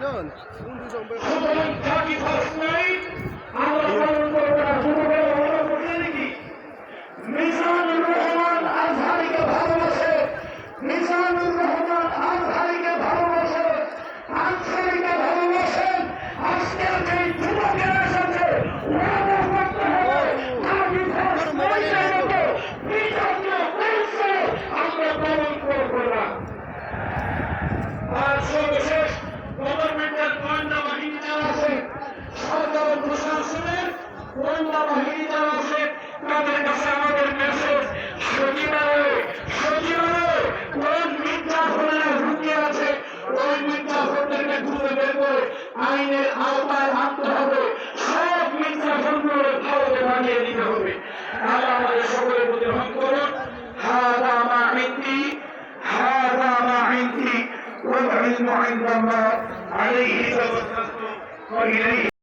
সুতরাং 31st night আমরা পালন করবো না। শুরু করে ভালো করলে নাকি মিজানুর রহমান আজহারিকে ভালোবাসে, মিজানুর রহমান আজহারিকে ভালোবাসে, আনসারিকে ভালোবাসেন। আজকের যে যুবকের এসেছে ওরা করতে হবে 31st নাইটের মতো মিজানুর রহমানকে আমরা পালন করবো না। আর সর্বশেষ গভর্নমেন্টের গোয়েন্দা বাহিনী যারা আছে, সরকার প্রশাসনের গোয়েন্দা বাহিনী যারা আছে, তাদের কাছে আমাদের মেসেজ, সচিবালয়ে কোন মিথ্যাফোনের হুমকি আছে ওই মিথ্যাফোনদেরকে খুঁজে বের করে আইনের আওতায় আনতে হবে। সব মিথ্যাফোনগুলো ভারতে বানিয়ে দিতে হবে। আল্লাহ আমাদের সকলের প্রতি রহম করুন। হাযা মা ইনদি والعلم عند الله عليه توكلت وإليه